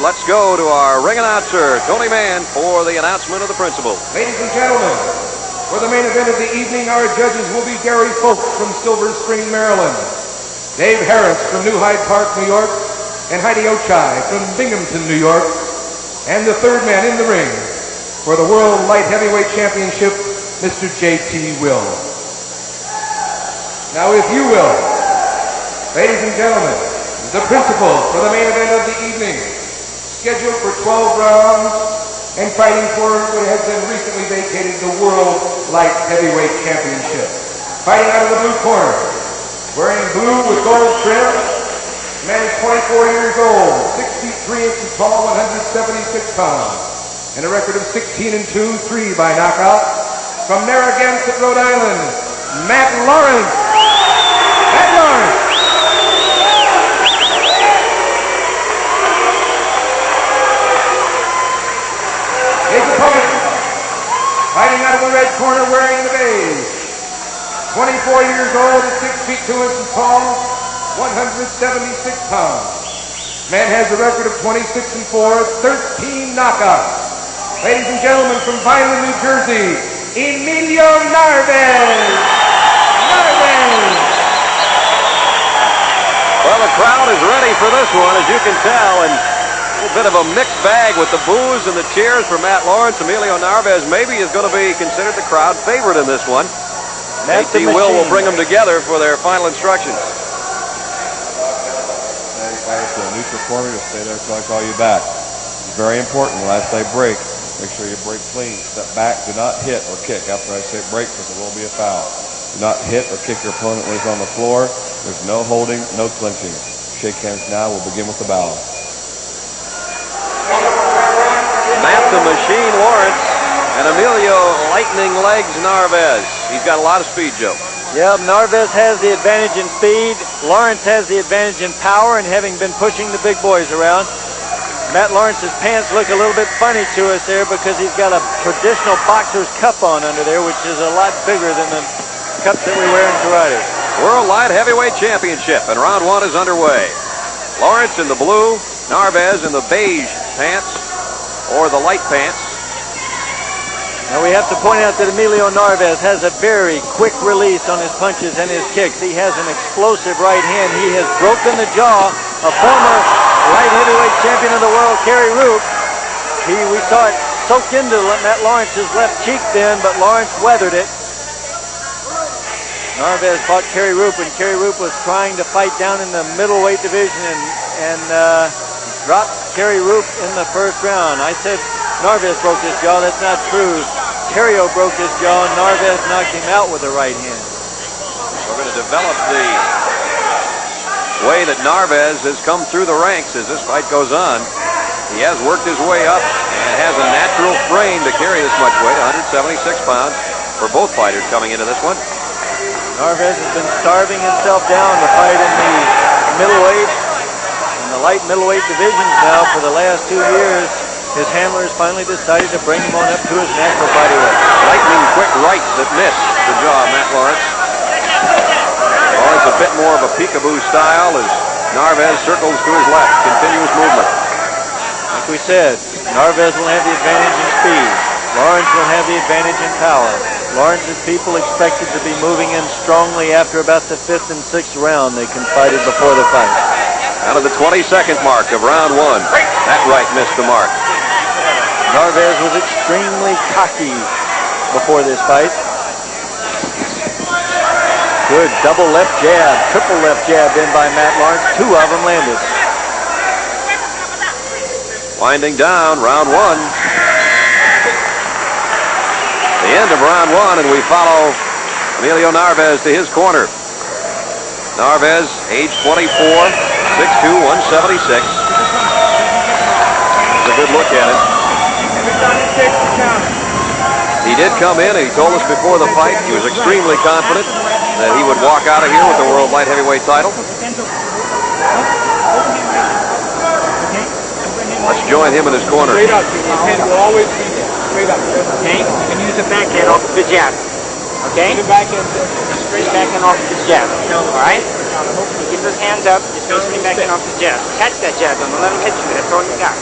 let's go to our ring announcer, Tony Mann, for the announcement of the principal. Ladies and gentlemen, for the main event of the evening, our judges will be Gary Folk from Silver Spring, Maryland, Dave Harris from New Hyde Park, New York, and Heidi Ochai from Binghamton, New York, and the third man in the ring for the World Light Heavyweight Championship, Mr. J.T. Will. Now, if you will, ladies and gentlemen, the principal for the main event of the evening, scheduled for 12 rounds and fighting for what has been recently vacated, the World Light Heavyweight Championship. Fighting out of the blue corner, wearing blue with gold trim, man is 24 years old, 6 feet 3 inches tall, 176 pounds, and a record of 16-2, 3 by knockout. From Narragansett, Rhode Island, Matt Lawrence. Matt Lawrence. His opponent, fighting out of the red corner, wearing the beige, 24 years old, 6 feet 2 inches tall, 176 pounds. Man has a record of 26-4, 13 knockouts. Ladies and gentlemen, from Vineland, New Jersey, Emilio Narvaez. Well, the crowd is ready for this one, as you can tell, and a little bit of a mixed bag with the boos and the cheers for Matt Lawrence. Emilio Narvaez maybe is going to be considered the crowd favorite in this one. J.T. will bring them together for their final instructions. Fight to a neutral corner, you'll stay there until I call you back. It's very important. Last I break, make sure you break clean. Step back. Do not hit or kick after I say break, because it will be a foul. Do not hit or kick your opponent when he's on the floor. There's no holding, no clinching. Shake hands now. We'll begin with the bow. Matt the Machine Lawrence and Emilio Lightning Legs Narvaez. He's got a lot of speed, Joe. Yeah, Narvaez has the advantage in speed. Lawrence has the advantage in power and having been pushing the big boys around. Matt Lawrence's pants look a little bit funny to us there because he's got a traditional boxer's cup on under there, which is a lot bigger than the cups that we wear in karate. World Light Heavyweight Championship, and round one is underway. Lawrence in the blue, Narvaez in the beige pants, or the light pants. Now we have to point out that Emilio Narvaez has a very quick release on his punches and his kicks. He has an explosive right hand. He has broken the jaw of former light heavyweight champion of the world, Kerry Roop. We saw it soak into Matt Lawrence's left cheek then, but Lawrence weathered it. Narvaez fought Kerry Roop, and Kerry Roop was trying to fight down in the middleweight division and dropped Kerry Roop in the first round. I said Narvaez broke his jaw. That's not true. Terrio broke his jaw, and Narvaez knocked him out with the right hand. We're going to develop the way that Narvaez has come through the ranks as this fight goes on. He has worked his way up and has a natural frame to carry this much weight, 176 pounds for both fighters coming into this one. Narvaez has been starving himself down to fight in the middleweight and the light middleweight divisions now for the last 2 years. His handlers finally decided to bring him on up to his natural body weight. Lightning quick rights that miss the jaw of Matt Lawrence. Lawrence a bit more of a peekaboo style as Narvaez circles to his left. Continuous movement. Like we said, Narvaez will have the advantage in speed. Lawrence will have the advantage in power. Lawrence's people expected to be moving in strongly after about the 5th and 6th round. They confided before the fight. Out of the 22nd mark of round one, that right missed the mark. Narvaez was extremely cocky before this fight. Good double left jab, triple left jab in by Matt Lawrence. 2 of them landed. Winding down, round one. The end of round one, and we follow Emilio Narvaez to his corner. Narvaez, age 24, 6'2", 176. That's a good look at him. He did come in, and he told us before the fight he was extremely confident that he would walk out of here with the World Light Heavyweight title. Let's join him in his corner. Straight up. His hand will always be straight up. Okay? You can use the backhand off of the jab. Okay? The backhand. Straight backhand off of the jab. All right? He gets his hands up, he's going to spin back in off his jab. Catch that jab, don't let him hit you. That's all you got.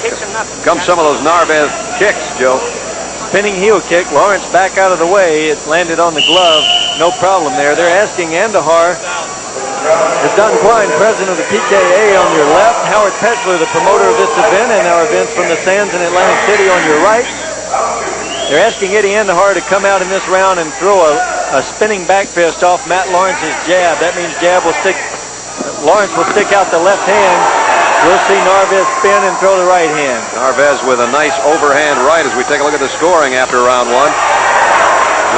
Kicks are nothing. Come some of those Narvaez kicks, Joe. Spinning heel kick. Lawrence back out of the way. It landed on the glove. No problem there. They're asking Andahar. Is Don Klein, president of the PKA, on your left. Howard Petzler, the promoter of this event and our events from the Sands in Atlantic City, on your right. They're asking Eddie Andahar to come out in this round and throw a spinning back fist off Matt Lawrence's jab. That means Lawrence will stick out the left hand. We'll see Narvaez spin and throw the right hand. Narvaez with a nice overhand right as we take a look at the scoring after round one.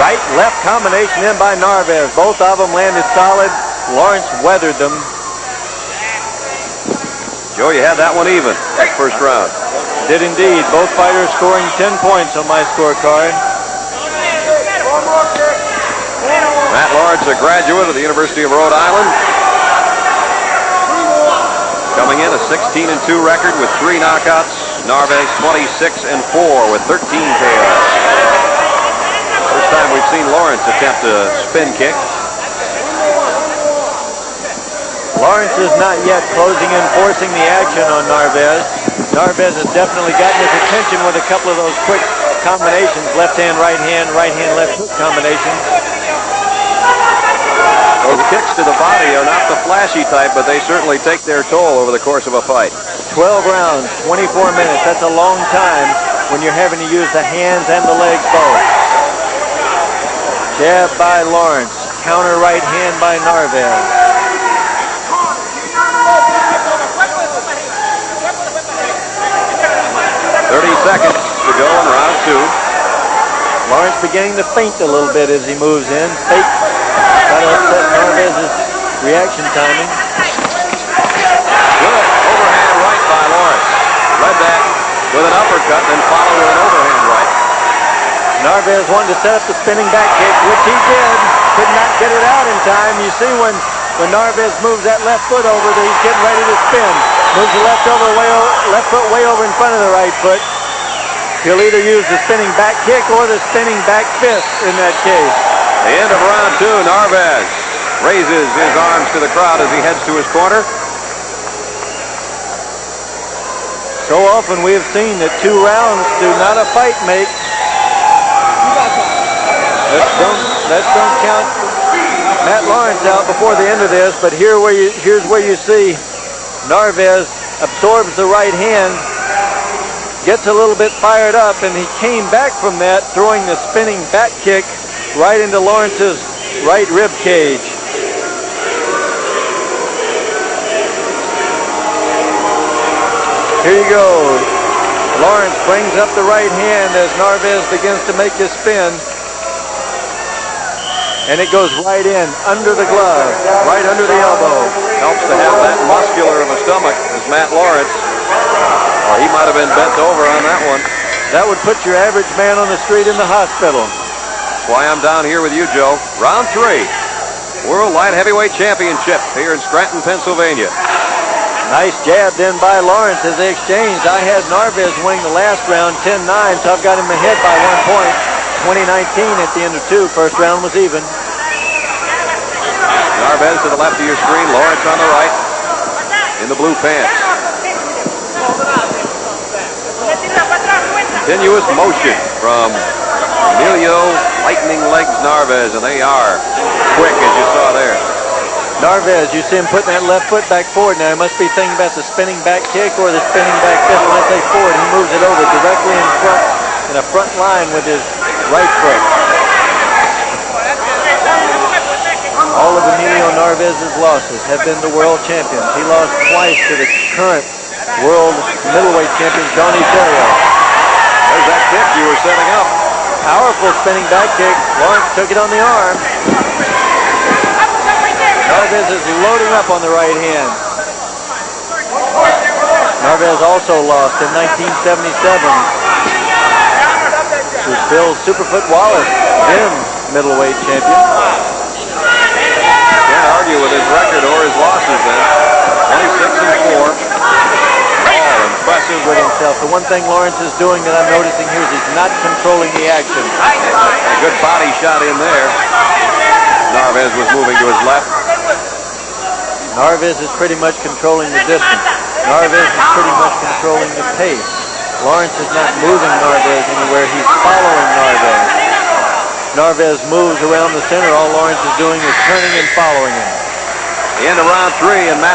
Right-left combination in by Narvaez. Both of them landed solid. Lawrence weathered them. Joe, you had that one even, that first round. Did indeed. Both fighters scoring 10 points on my scorecard. Matt Lawrence, a graduate of the University of Rhode Island. Coming in a 16-2 record with 3 knockouts. Narvaez 26-4 with 13 KOs. First time we've seen Lawrence attempt a spin kick. Lawrence is not yet closing in, forcing the action on Narvaez. Narvaez has definitely gotten his attention with a couple of those quick combinations. Left hand, left hook combinations. Those kicks to the body are not the flashy type, but they certainly take their toll over the course of a fight. 12 rounds, 24 minutes. That's a long time when you're having to use the hands and the legs both. Jab by Lawrence. Counter right hand by Narvaez. 30 seconds to go in round 2. Lawrence beginning to feint a little bit as he moves in. Fake. Try to upset Narvaez's reaction timing. Good overhand right by Lawrence. Led that with an uppercut, then followed with an overhand right. Narvaez wanted to set up the spinning back kick, which he did. Could not get it out in time. You see when Narvaez moves that left foot over, that he's getting ready to spin. Moves the left foot way over in front of the right foot. He'll either use the spinning back kick or the spinning back fist in that case. The end of round 2, Narvaez raises his arms to the crowd as he heads to his corner. So often we have seen that 2 rounds do not a fight make. Let's don't count Matt Lawrence out before the end of this, but here's where you see Narvaez absorbs the right hand, gets a little bit fired up, and he came back from that, throwing the spinning back kick right into Lawrence's right rib cage. Here you go. Lawrence brings up the right hand as Narvaez begins to make his spin. And it goes right in, under the glove, right under the elbow. Helps to have that muscular of a stomach as Matt Lawrence. Or he might have been bent over on that one. That would put your average man on the street in the hospital. That's why I'm down here with you, Joe. Round 3. World Light Heavyweight Championship here in Scranton, Pennsylvania. Nice jab then by Lawrence as they exchanged. I had Narvaez winning the last round 10-9, so I've got him ahead by 1 point. 20-19 at the end of 2. First round was even. Narvaez to the left of your screen. Lawrence on the right. In the blue pants. Continuous motion from Emilio Lightning Legs Narvaez, and they are quick as you saw there. Narvaez, you see him putting that left foot back forward. Now he must be thinking about the spinning back kick or the spinning back fist. When I say forward, he moves it over directly in front, in a front line with his right foot. All of Emilio Narvaez's losses have been to world champions. He lost twice to the current world middleweight champion, Johnny Terrio. There's that kick you were setting up. Powerful spinning back kick. Lawrence took it on the arm. Narvaez is loading up on the right hand. Narvaez also lost in 1977 to Bill Superfoot Wallace, then middleweight champion. Can't argue with his record or his losses then. 26-4. All impressive with himself. The one thing Lawrence is doing that I'm noticing here is he's not controlling the action. A good body shot in there. Narvaez was moving to his left. Narvaez is pretty much controlling the distance. Narvaez is pretty much controlling the pace. Lawrence is not moving Narvaez anywhere. He's following Narvaez. Narvaez moves around the center. All Lawrence is doing is turning and following him. Into round 3, and Matt